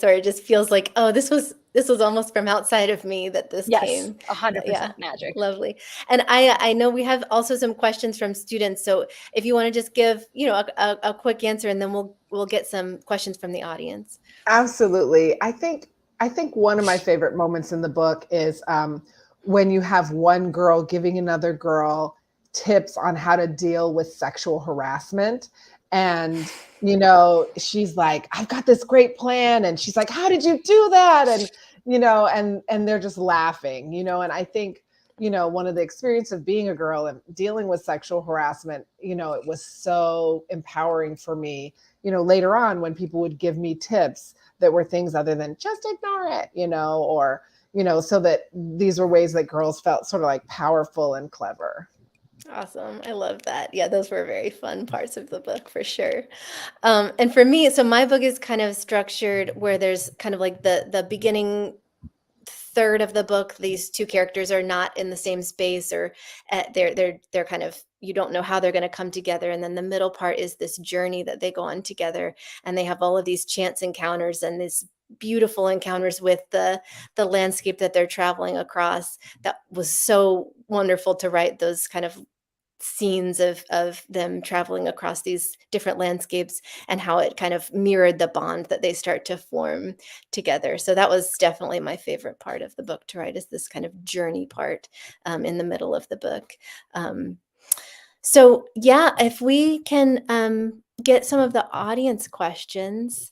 where it just feels like, oh, this was almost from outside of me that this came. 100% Yeah, magic. lovely. And I know we have also some questions from students. So if you want to just give, a quick answer, and then we'll get some questions from the audience. Absolutely. I think one of my favorite moments in the book is when you have one girl giving another girl tips on how to deal with sexual harassment. And, she's like, I've got this great plan. And she's like, how did you do that? And, and they're just laughing, and I think, one of the experience of being a girl and dealing with sexual harassment, it was so empowering for me, later on when people would give me tips that were things other than just ignore it, or, so that these were ways that girls felt sort of like powerful and clever. Awesome. I love that. Yeah, those were very fun parts of the book for sure. And for me, so my book is kind of structured where there's kind of like the beginning third of the book, these two characters are not in the same space, or they're kind of, you don't know how they're going to come together. And then the middle part is this journey that they go on together, and they have all of these chance encounters and these beautiful encounters with the landscape that they're traveling across. That was so wonderful to write, those kind of scenes of them traveling across these different landscapes, and how it kind of mirrored the bond that they start to form together. So that was definitely my favorite part of the book to write, is this kind of journey part in the middle of the book. So yeah, if we can get some of the audience questions.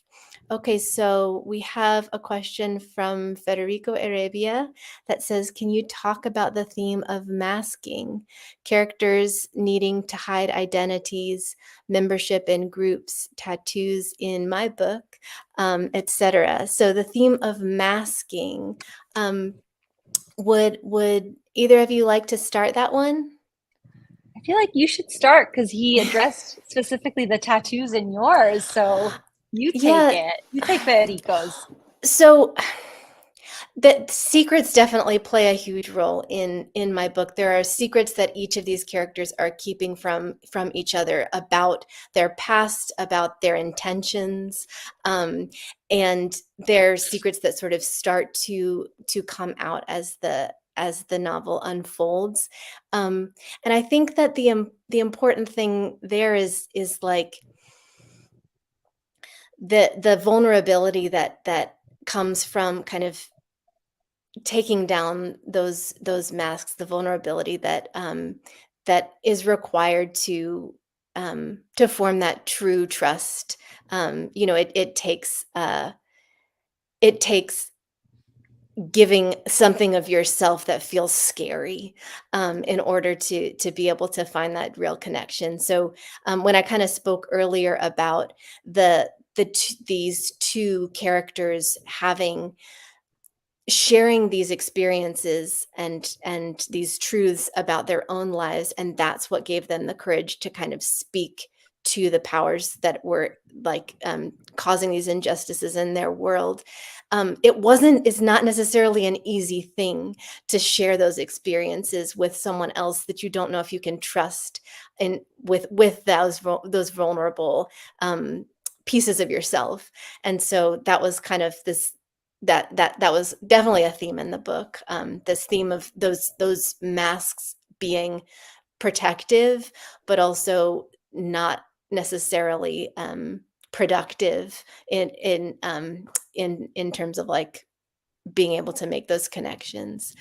Okay, so we have a question from Federico Arabia that says, can you talk about the theme of masking, characters needing to hide identities, membership in groups, tattoos in my book, etc. So the theme of masking, would either of you like to start that one? I feel like you should start because he addressed specifically the tattoos in yours. So you take it. You take Federico's. So the secrets definitely play a huge role in my book. There are secrets that each of these characters are keeping from each other about their past, about their intentions, and they're secrets that sort of start to come out as the novel unfolds. And I think that the important thing there is like the vulnerability that comes from kind of taking down those masks, the vulnerability that that is required to form that true trust. It takes giving something of yourself that feels scary in order to be able to find that real connection. So when I kind of spoke earlier about the these two characters sharing these experiences and these truths about their own lives, and that's what gave them the courage to kind of speak to the powers that were like causing these injustices in their world. It's not necessarily an easy thing to share those experiences with someone else that you don't know if you can trust, and with those vulnerable pieces of yourself. And so that was kind of this that was definitely a theme in the book. This theme of those masks being protective, but also not necessarily productive in terms of like being able to make those connections.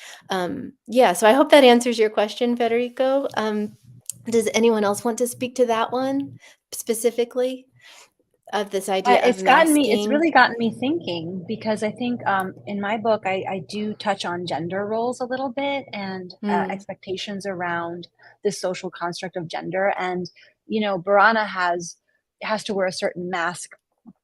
Yeah, so I hope that answers your question, Federico. Does anyone else want to speak to that one specifically, of this idea of It's masking? really gotten me thinking, because I think in my book, I do touch on gender roles a little bit, and expectations around this social construct of gender. And, Barana has to wear a certain mask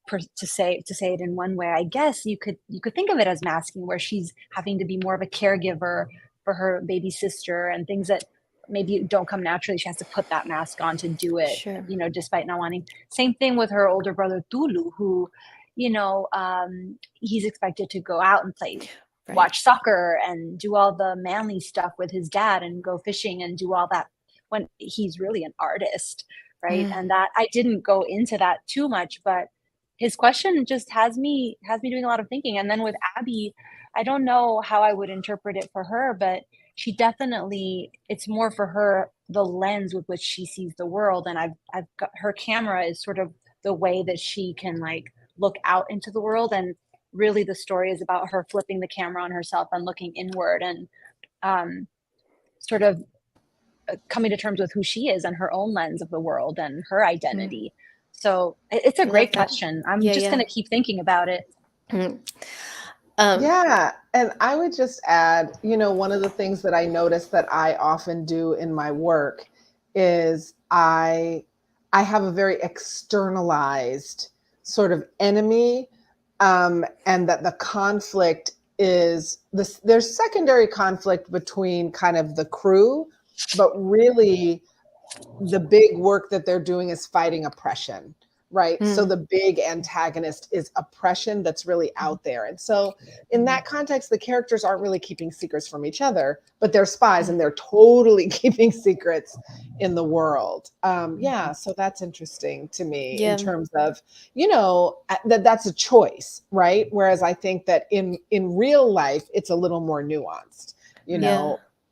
to say it in one way. I guess you could think of it as masking, where she's having to be more of a caregiver for her baby sister, and things that maybe don't come naturally. She has to put that mask on to do it, Sure. despite not wanting. Same thing with her older brother Tulu, who, he's expected to go out and play, Right. watch soccer and do all the manly stuff with his dad and go fishing and do all that, when he's really an artist, right? And that, I didn't go into that too much, but his question just has me doing a lot of thinking. And then with Abby, I don't know how I would interpret it for her, but she definitely, it's more for her, the lens with which she sees the world. And I've got, her camera is sort of the way that she can like look out into the world. And really the story is about her flipping the camera on herself and looking inward, and sort of coming to terms with who she is and her own lens of the world and her identity. So it's a great question. I'm just going to keep thinking about it. Yeah. And I would just add, one of the things that I notice that I often do in my work is I have a very externalized sort of enemy, and that the conflict is this, there's secondary conflict between kind of the crew, but really the big work that they're doing is fighting oppression, right? So the big antagonist is oppression that's really out there. And so in that context, the characters aren't really keeping secrets from each other, but they're spies and they're totally keeping secrets in the world. Yeah, so that's interesting to me in terms of, that's a choice, right? Whereas I think that in real life, it's a little more nuanced,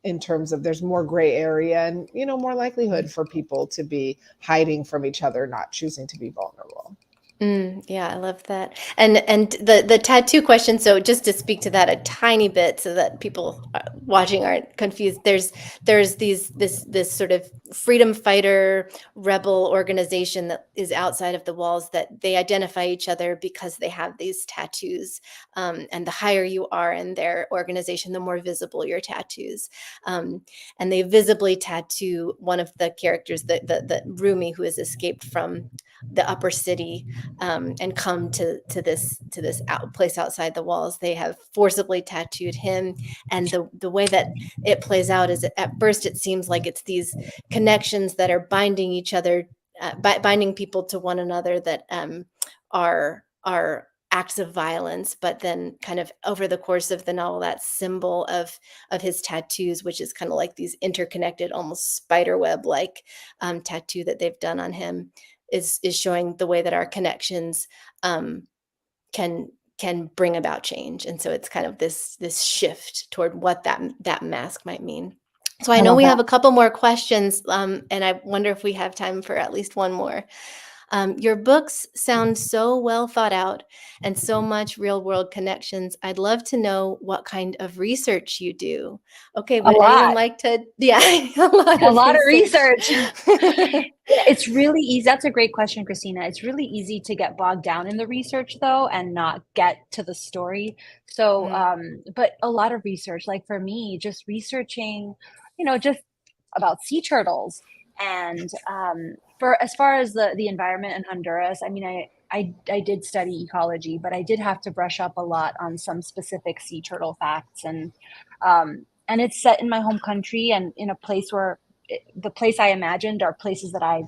in terms of there's more gray area and, more likelihood for people to be hiding from each other, not choosing to be vulnerable. Yeah, I love that. And the tattoo question, so just to speak to that a tiny bit so that people watching aren't confused, there's this sort of freedom fighter rebel organization that is outside of the walls, that they identify each other because they have these tattoos. And the higher you are in their organization, the more visible your tattoos. And they visibly tattoo one of the characters, the Rumi, who has escaped from the upper city, and come to this place outside the walls. They have forcibly tattooed him, and the way that it plays out is, at first it seems like it's these connections that are binding each other, binding people to one another, that are acts of violence. But then kind of over the course of the novel, that symbol of his tattoos, which is kind of like these interconnected, almost spider web like tattoo that they've done on him, is showing the way that our connections can bring about change. And so it's kind of this shift toward what that mask might mean. So I know we have a couple more questions, and I wonder if we have time for at least one more. Your books sound so well thought out and so much real world connections. I'd love to know what kind of research you do. Okay, would anyone like to? Yeah, a lot of research. It's really easy. That's a great question, Christina. It's really easy to get bogged down in the research, though, and not get to the story. So, but a lot of research, like for me, just researching, just about sea turtles. And for as far as the environment in Honduras, I mean, I did study ecology, but I did have to brush up a lot on some specific sea turtle facts. And it's set in my home country and in a place where the place I imagined are places that I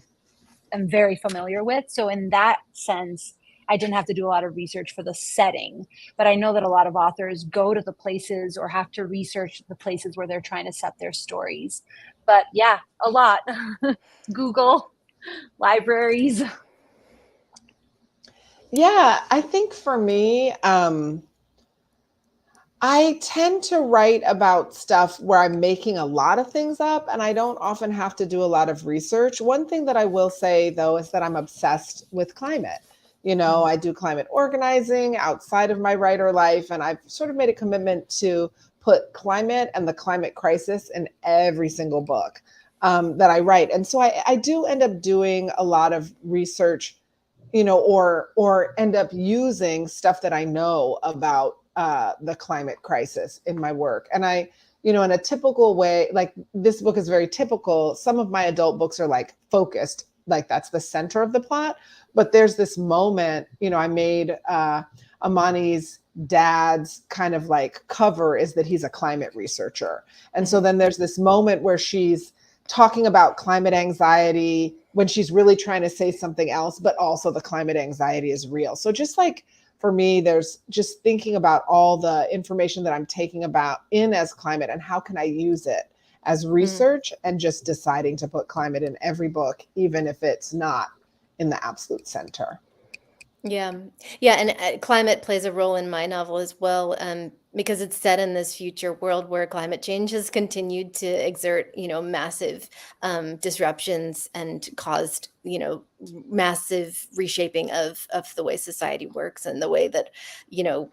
am very familiar with. So in that sense, I didn't have to do a lot of research for the setting, but I know that a lot of authors go to the places or have to research the places where they're trying to set their stories. But yeah, a lot. Google, libraries. Yeah, I think for me, I tend to write about stuff where I'm making a lot of things up and I don't often have to do a lot of research. One thing that I will say though is that I'm obsessed with climate. You know, I do climate organizing outside of my writer life, and I've sort of made a commitment to put climate and the climate crisis in every single book that I write. And so I do end up doing a lot of research, you know, or end up using stuff that I know about the climate crisis in my work. And I, you know, in a typical way, like this book is very typical. Some of my adult books are like focused, like that's the center of the plot. But there's this moment, you know, I made Amani's dad's kind of like cover is that he's a climate researcher. And so then there's this moment where she's talking about climate anxiety when she's really trying to say something else, but also the climate anxiety is real. So just like for me, there's just thinking about all the information that I'm taking about in as climate and how can I use it as research and just deciding to put climate in every book, even if it's not in the absolute center. Yeah. Yeah. And climate plays a role in my novel as well, because it's set in this future world where climate change has continued to exert, massive disruptions and caused, massive reshaping of the way society works and the way that, you know,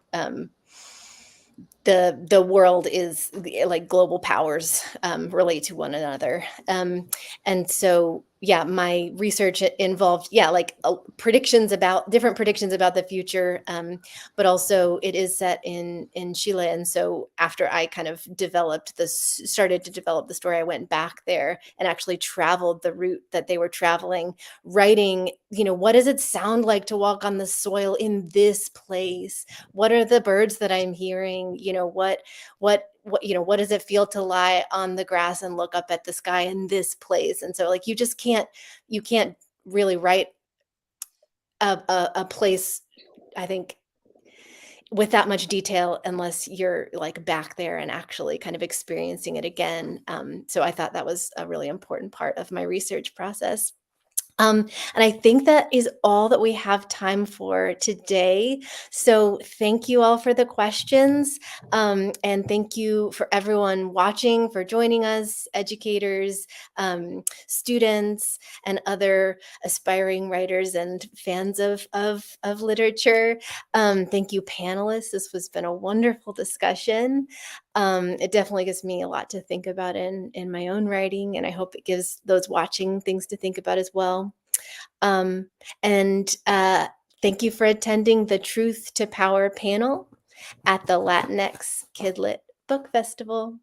the world is like global powers relate to one another. And so, yeah, my research involved, like predictions about different predictions about the future. But also it is set in Chile. And so after I kind of started to develop the story, I went back there and actually traveled the route that they were traveling, writing, what does it sound like to walk on the soil in this place? What are the birds that I'm hearing? What does it feel to lie on the grass and look up at the sky in this place? And so like, you can't really write a place, I think, with that much detail unless you're like back there and actually kind of experiencing it again. So I thought that was a really important part of my research process. And I think that is all that we have time for today. So thank you all for the questions. And thank you for everyone watching, for joining us, educators, students, and other aspiring writers and fans of literature. Thank you, panelists. This has been a wonderful discussion. It definitely gives me a lot to think about in my own writing, and I hope it gives those watching things to think about as well. And thank you for attending the Truth to Power panel at the Latinx Kidlit Book Festival.